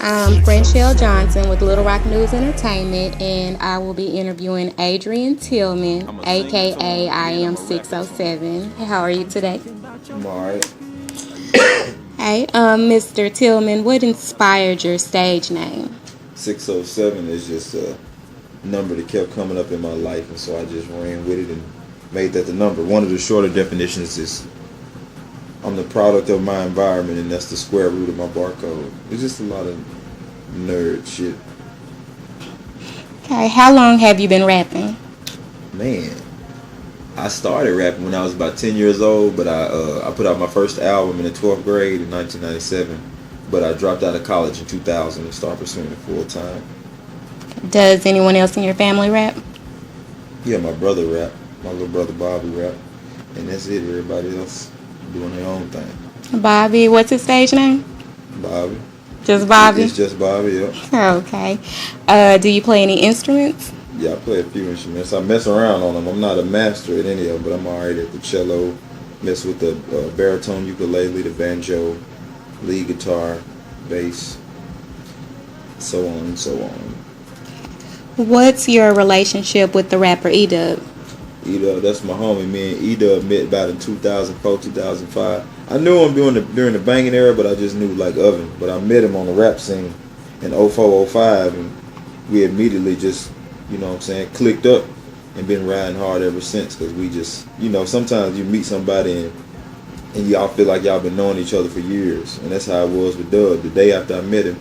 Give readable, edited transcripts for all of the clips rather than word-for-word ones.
I'm Frenchelle Johnson with Little Rock News Entertainment, and I will be interviewing Adrian Tillman, aka I am 607. How are you today? I'm alright. Hey, Mr. Tillman, what inspired your stage name? 607 is just a number that kept coming up in my life, and so I just ran with it and made that the number. One of the shorter definitions is I'm the product of my environment, and that's the square root of my barcode. It's just a lot of nerd shit. Okay, how long have you been rapping? Man, I started rapping when I was about 10 years old, but I put out my first album in the 12th grade in 1997. But I dropped out of college in 2000 and started pursuing it full time. Does anyone else in your family rap? Yeah, my brother rap, my little brother Bobby rap, and that's it. Everybody else doing their own thing. Bobby, what's his stage name? Bobby. Just Bobby? It's just Bobby, yeah. Okay. Do you play any instruments? Yeah, I play a few instruments. I mess around on them. I'm not a master at any of them, but I'm alright at the cello, mess with the baritone ukulele, the banjo, lead guitar, bass, so on and so on. What's your relationship with the rapper E-Dub? E-Dub, that's my homie. Me and E-Dub met about in 2004, 2005. I knew him during the banging era, but I just knew like of him. But I met him on the rap scene in 04, 05, and we immediately just, you know what I'm saying, clicked up and been riding hard ever since. Because we just, sometimes you meet somebody and y'all feel like y'all been knowing each other for years. And that's how it was with Dub. The day after I met him,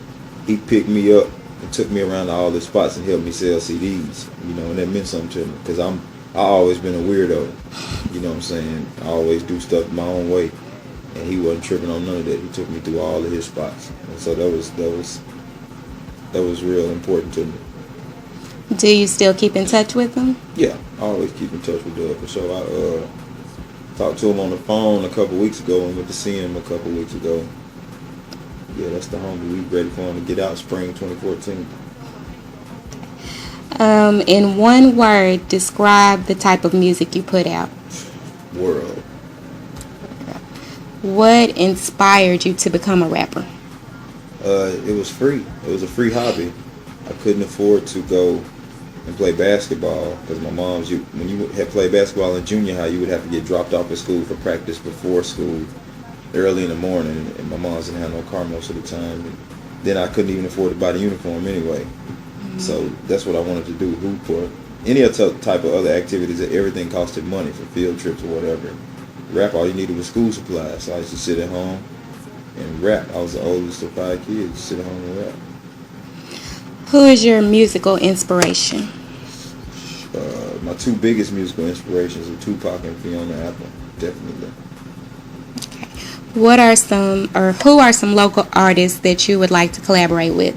he picked me up and took me around to all the spots and helped me sell CDs. And that meant something to me. Because I always been a weirdo. You know what I'm saying? I always do stuff my own way. And he wasn't tripping on none of that. He took me through all of his spots. And so that was real important to me. Do you still keep in touch with him? Yeah, I always keep in touch with Dub for sure. I talked to him on the phone a couple weeks ago and went to see him a couple weeks ago. Yeah, that's the homie. We ready for him to get out spring 2014. In one word, describe the type of music you put out. World. What inspired you to become a rapper? It was free. It was a free hobby. I couldn't afford to go and play basketball because my mom's. When you had played basketball in junior high, you would have to get dropped off at school for practice before school, early in the morning, and my mom's didn't have no car most of the time. And then I couldn't even afford to buy the uniform anyway. So that's what I wanted to do, hoop for any other type of other activities. That everything costed money for field trips or whatever. Rap, all you needed was school supplies. So I used to sit at home and rap. I was the oldest of 5 kids, sit at home and rap. Who is your musical inspiration? My two biggest musical inspirations are Tupac and Fiona Apple, definitely. Okay. Who are some local artists that you would like to collaborate with?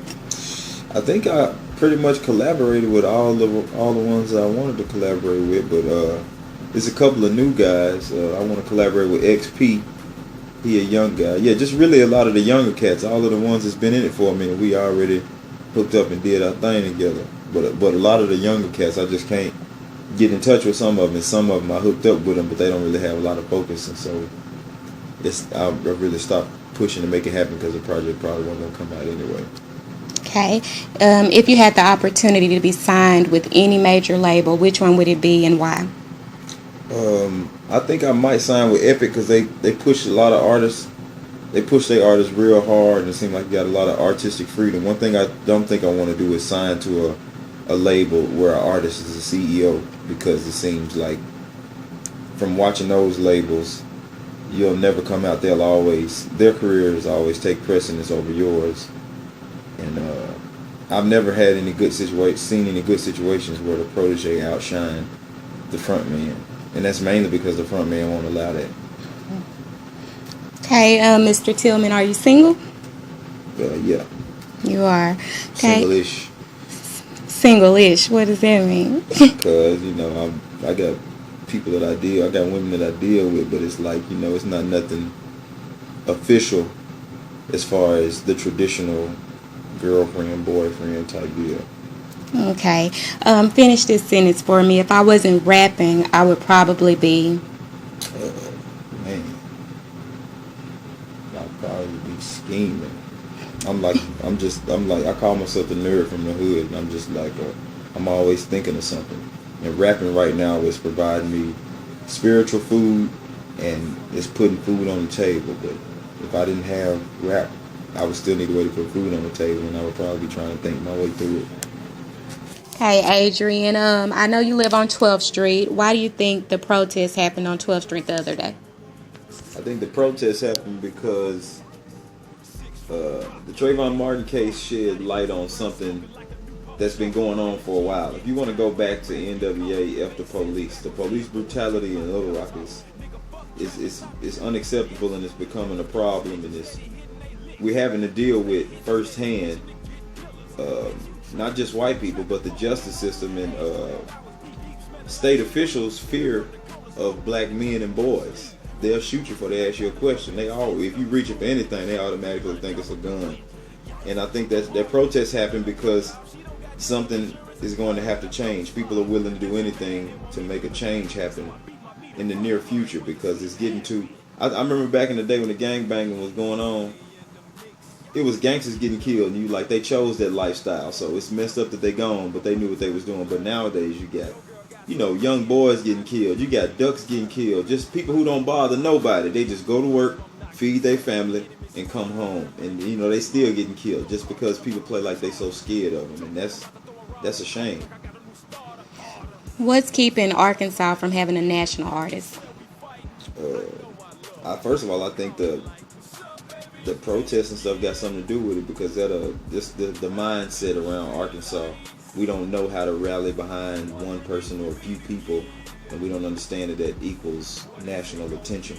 I think I pretty much collaborated with all the ones I wanted to collaborate with, but there's a couple of new guys. I want to collaborate with XP. He a young guy. Yeah, just really a lot of the younger cats. All of the ones that's been in it for a minute, we already hooked up and did our thing together. But a lot of the younger cats, I just can't get in touch with some of them. And some of them I hooked up with them, but they don't really have a lot of focus. And so I really stopped pushing to make it happen because the project probably wasn't going to come out anyway. Okay. If you had the opportunity to be signed with any major label, which one would it be and why? I think I might sign with Epic because they push a lot of artists. They push their artists real hard, and it seems like you got a lot of artistic freedom. One thing I don't think I want to do is sign to a label where an artist is a CEO, because it seems like from watching those labels, you'll never come out. Their careers always take precedence over yours. And I've never had seen any good situations where the protege outshined the front man. And that's mainly because the front man won't allow that. Okay, Mr. Tillman, are you single? Yeah. You are. Okay. Single-ish. Single-ish. What does that mean? Because, I got people that I deal, I got women that I deal with, but it's like, it's not nothing official as far as the traditional girlfriend, boyfriend type deal. Okay. Finish this sentence for me. If I wasn't rapping, I would probably be... Man. I'd probably be scheming. I call myself the nerd from the hood, and I'm just like, I'm always thinking of something. And rapping right now is providing me spiritual food, and it's putting food on the table. But if I didn't have rap, I would still need a way to put food on the table, and I would probably be trying to think my way through it. Hey, Adrian, I know you live on 12th Street. Why do you think the protest happened on 12th Street the other day? I think the protest happened because the Trayvon Martin case shed light on something that's been going on for a while. If you want to go back to NWA, F the police brutality in Little Rock is unacceptable, and it's becoming a problem, and we're having to deal with firsthand, not just white people, but the justice system and state officials' fear of black men and boys. They'll shoot you before they ask you a question. If you reach it for anything, they automatically think it's a gun. And I think that protest happened because something is going to have to change. People are willing to do anything to make a change happen in the near future, because it's getting too... I remember back in the day when the gangbanging was going on, it was gangsters getting killed, and they chose that lifestyle. So it's messed up that they gone, but they knew what they was doing. But nowadays you got, young boys getting killed. You got ducks getting killed. Just people who don't bother nobody. They just go to work, feed their family, and come home. And they still getting killed just because people play like they so scared of them, and that's a shame. What's keeping Arkansas from having a national artist? First of all, I think the protests and stuff got something to do with it, because the mindset around Arkansas, we don't know how to rally behind one person or a few people, and we don't understand that equals national attention.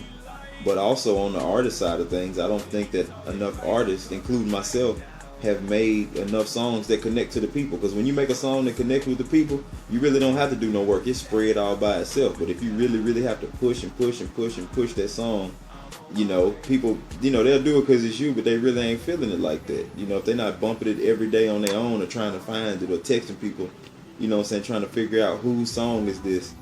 But also on the artist side of things, I don't think that enough artists, including myself, have made enough songs that connect to the people. Because when you make a song that connects with the people, you really don't have to do no work. It's spread all by itself. But if you really, really have to push and push and push and push that song, people, they'll do it because it's you, but they really ain't feeling it like that. If they're not bumping it every day on their own, or trying to find it, or texting people, trying to figure out whose song is this,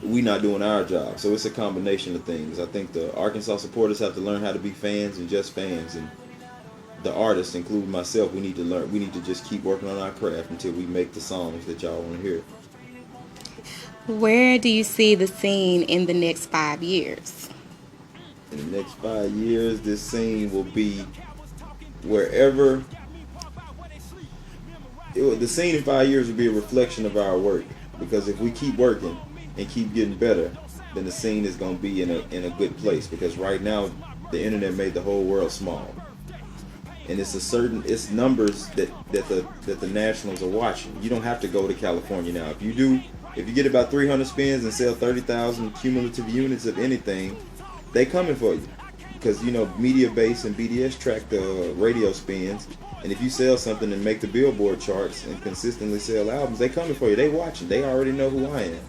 we not doing our job. So it's a combination of things. I think the Arkansas supporters have to learn how to be fans and just fans, and the artists, including myself, we need to just keep working on our craft until we make the songs that y'all want to hear. Where do you see the scene in the next 5 years? In the next 5 years, this scene will be wherever. The scene in 5 years will be a reflection of our work, because if we keep working and keep getting better, then the scene is going to be in a good place. Because right now, the internet made the whole world small. And it's numbers that the nationals are watching. You don't have to go to California now. If you get about 300 spins and sell 30,000 cumulative units of anything, they coming for you. Because Media Base and BDS track the radio spins, and if you sell something and make the Billboard charts and consistently sell albums, they coming for you. They watching. They already know who I am.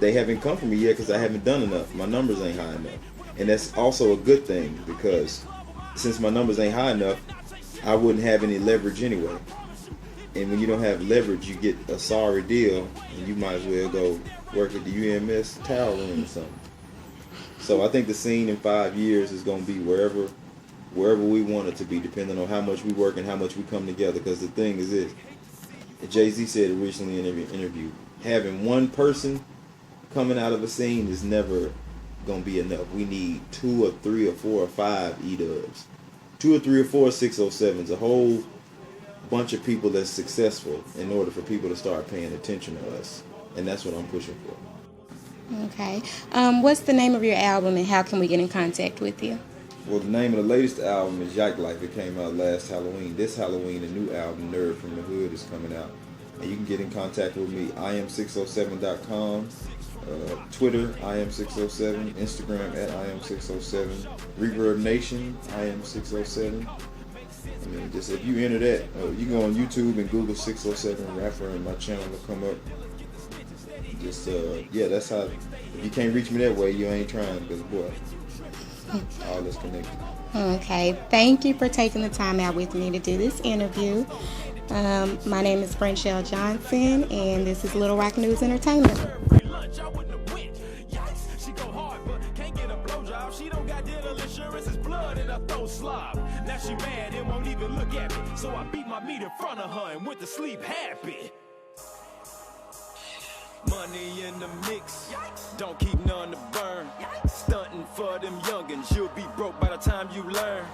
They haven't come for me yet because I haven't done enough. My numbers ain't high enough, and that's also a good thing, because since my numbers ain't high enough, I wouldn't have any leverage anyway. And when you don't have leverage, you get a sorry deal, and you might as well go work at the UMS towel room or something. So I think the scene in 5 years is going to be wherever we want it to be, depending on how much we work and how much we come together. Because the thing is this, Jay-Z said it recently in an interview, having one person coming out of a scene is never going to be enough. We need 2 or 3 or 4 or 5 E-dubs. 2 or 3 or 4 607s, a whole bunch of people that's successful, in order for people to start paying attention to us. And that's what I'm pushing for. Okay. What's the name of your album, and how can we get in contact with you? Well, the name of the latest album is Yike Life. It came out last Halloween. This Halloween, a new album, Nerd from the Hood, is coming out. And you can get in contact with me, iam607.com. Twitter, iam607, Instagram at iam607, Reverb Nation, iam607. I mean, just if you enter that, you go on YouTube and Google 607 rapper, and my channel will come up. Just that's how. If you can't reach me that way, you ain't trying, because boy, all is connected. Okay, thank you for taking the time out with me to do this interview. My name is Frenchelle Johnson, and this is Little Rock News Entertainment. She go hard, but can't get a blowjob. She don't got dinner, insurance is blood and I throw slob. Now she mad and won't even look at me, so I beat my meat in front of her and went to sleep happy. Money in the mix, don't keep none to burn. Stunting for them youngins, you'll be broke by the time you learn.